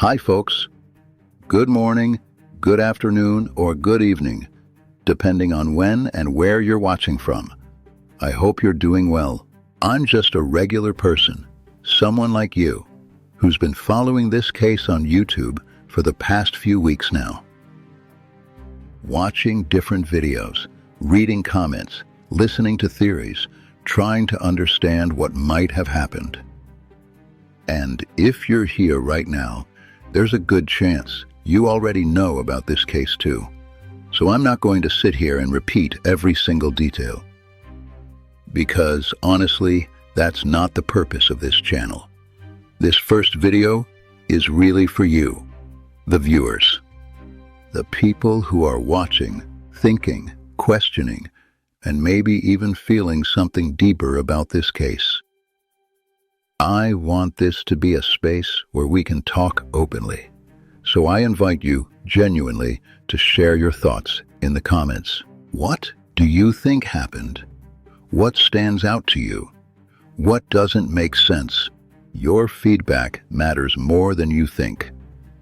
Hi, folks. Good morning, good afternoon, or good evening, depending on when and where you're watching from. I hope you're doing well. I'm just a regular person, someone like you, who's been following this case on YouTube for the past few weeks now. Watching different videos, reading comments, listening to theories, trying to understand what might have happened. And if you're here right now, there's a good chance you already know about this case too. So I'm not going to sit here and repeat every single detail. Because honestly, that's not the purpose of this channel. This first video is really for you, the viewers. The people who are watching, thinking, questioning, and maybe even feeling something deeper about this case. I want this to be a space where we can talk openly. So I invite you, genuinely, to share your thoughts in the comments. What do you think happened? What stands out to you? What doesn't make sense? Your feedback matters more than you think.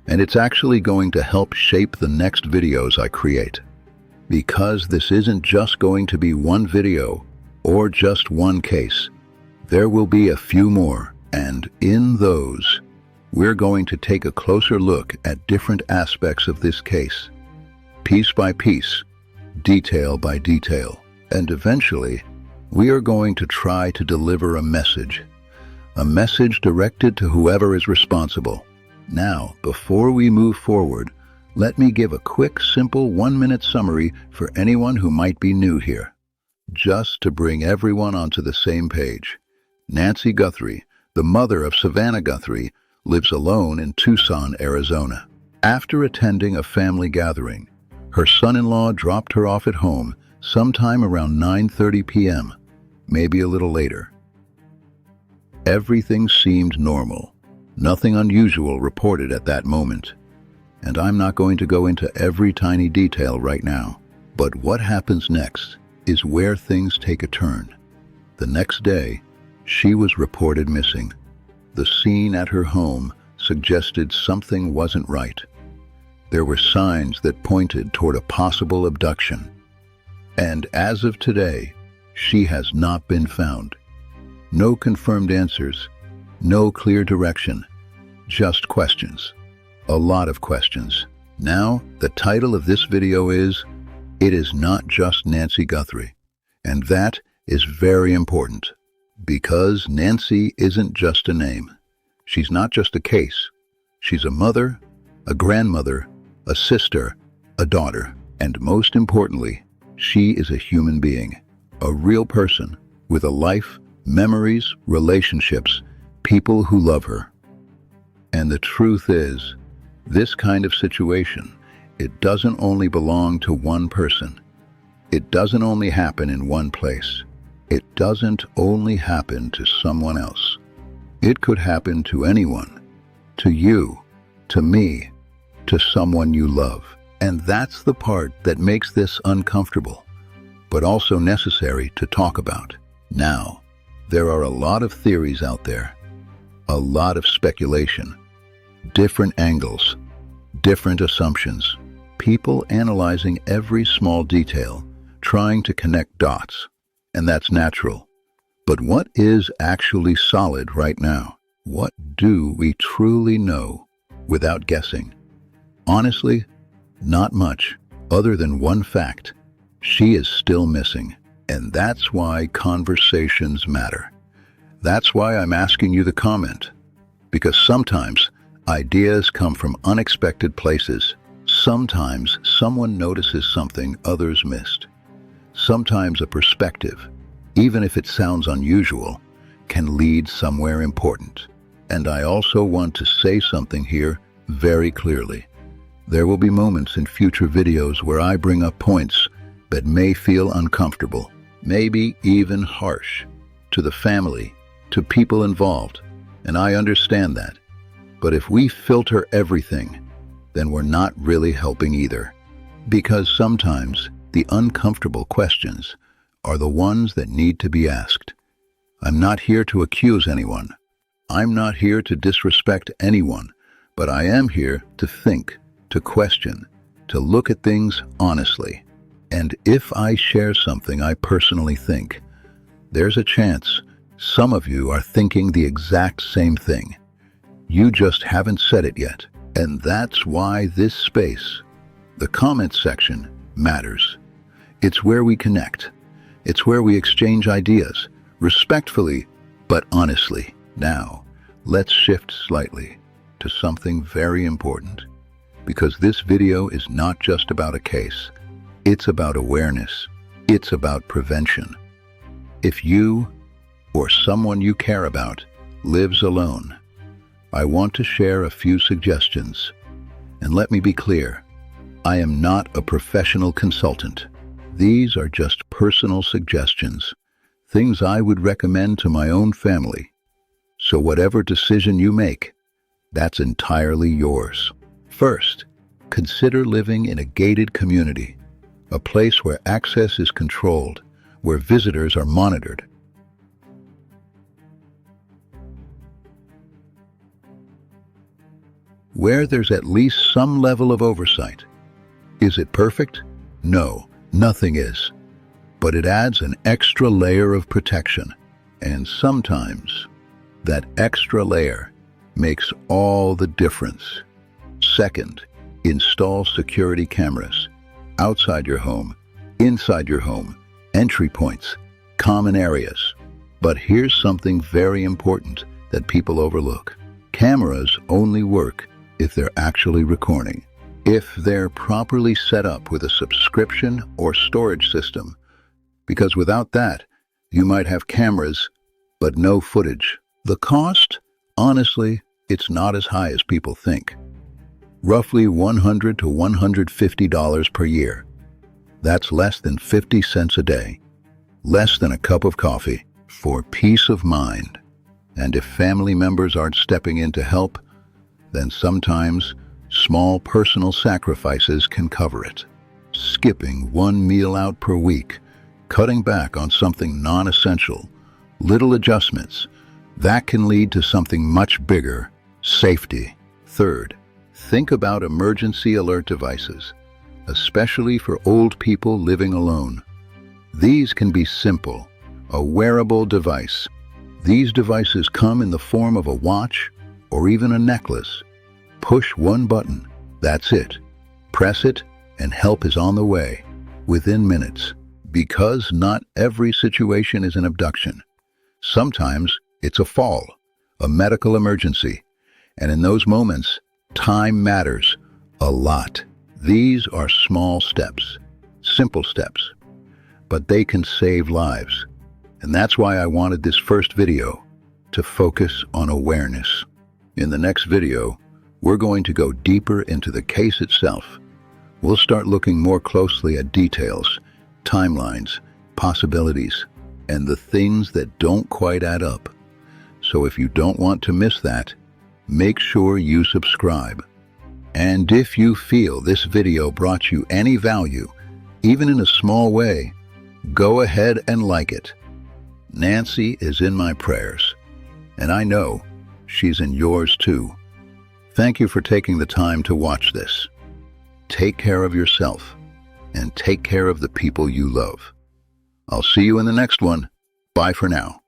And it's actually going to help shape the next videos I create. Because this isn't just going to be one video or just one case. There will be a few more, and in those, we're going to take a closer look at different aspects of this case, piece by piece, detail by detail, and eventually, we are going to try to deliver a message directed to whoever is responsible. Now, before we move forward, let me give a quick, simple 1-minute summary for anyone who might be new here. Just to bring everyone onto the same page. Nancy Guthrie, the mother of Savannah Guthrie, lives alone in Tucson, Arizona. After attending a family gathering, her son-in-law dropped her off at home sometime around 9:30 p.m., maybe a little later. Everything seemed normal. Nothing unusual reported at that moment. And I'm not going to go into every tiny detail right now. But what happens next is where things take a turn. The next day, she was reported missing. The scene at her home suggested something wasn't right. There were signs that pointed toward a possible abduction. And as of today, she has not been found. No confirmed answers, no clear direction, just questions. A lot of questions. Now, the title of this video is, It Is Not Just Nancy Guthrie. And that is very important. Because Nancy isn't just a name. She's not just a case. She's a mother, a grandmother, a sister, a daughter, and most importantly, she is a human being, a real person with a life, memories, relationships, people who love her. And the truth is, this kind of situation, it doesn't only belong to one person. It doesn't only happen in one place. It doesn't only happen to someone else. It could happen to anyone, to you, to me, to someone you love. And that's the part that makes this uncomfortable, but also necessary to talk about. Now, there are a lot of theories out there, a lot of speculation, different angles, different assumptions, people analyzing every small detail, trying to connect dots. And that's natural. But what is actually solid right now? What do we truly know without guessing? Honestly, not much, other than one fact. She is still missing. And that's why conversations matter. That's why I'm asking you to comment. Because sometimes ideas come from unexpected places. Sometimes someone notices something others missed. Sometimes a perspective, even if it sounds unusual, can lead somewhere important. And I also want to say something here very clearly. There will be moments in future videos where I bring up points that may feel uncomfortable, maybe even harsh, to the family, to people involved, and I understand that. But if we filter everything, then we're not really helping either. Because sometimes the uncomfortable questions are the ones that need to be asked. I'm not here to accuse anyone. I'm not here to disrespect anyone, but I am here to think, to question, to look at things honestly. And if I share something I personally think, there's a chance some of you are thinking the exact same thing. You just haven't said it yet. And that's why this space, the comments section, matters. It's where we connect. It's where we exchange ideas, respectfully, but honestly. Now, let's shift slightly to something very important, because this video is not just about a case. It's about awareness. It's about prevention. If you, or someone you care about, lives alone, I want to share a few suggestions. And let me be clear, I am not a professional consultant. These are just personal suggestions, things I would recommend to my own family. So whatever decision you make, that's entirely yours. First, consider living in a gated community, a place where access is controlled, where visitors are monitored. Where there's at least some level of oversight. Is it perfect? No, nothing is. But it adds an extra layer of protection. And sometimes, that extra layer makes all the difference. Second, install security cameras. Outside your home, inside your home, entry points, common areas. But here's something very important that people overlook. Cameras only work if they're actually recording. If they're properly set up with a subscription or storage system, because without that, you might have cameras, but no footage. The cost? Honestly, it's not as high as people think. Roughly $100 to $150 per year. That's less than 50 cents a day. Less than a cup of coffee, for peace of mind. And if family members aren't stepping in to help, then sometimes small personal sacrifices can cover it. Skipping one meal out per week, cutting back on something non-essential, little adjustments, that can lead to something much bigger: safety. Third, think about emergency alert devices, especially for old people living alone. These can be simple, a wearable device. These devices come in the form of a watch or even a necklace. Push one button, that's it. Press it, and help is on the way, within minutes. Because not every situation is an abduction. Sometimes it's a fall, a medical emergency, and in those moments, time matters a lot. These are small steps, simple steps, but they can save lives. And that's why I wanted this first video to focus on awareness. In the next video, we're going to go deeper into the case itself. We'll start looking more closely at details, timelines, possibilities, and the things that don't quite add up. So if you don't want to miss that, make sure you subscribe. And if you feel this video brought you any value, even in a small way, go ahead and like it. Nancy is in my prayers, and I know she's in yours too. Thank you for taking the time to watch this. Take care of yourself, and take care of the people you love. I'll see you in the next one. Bye for now.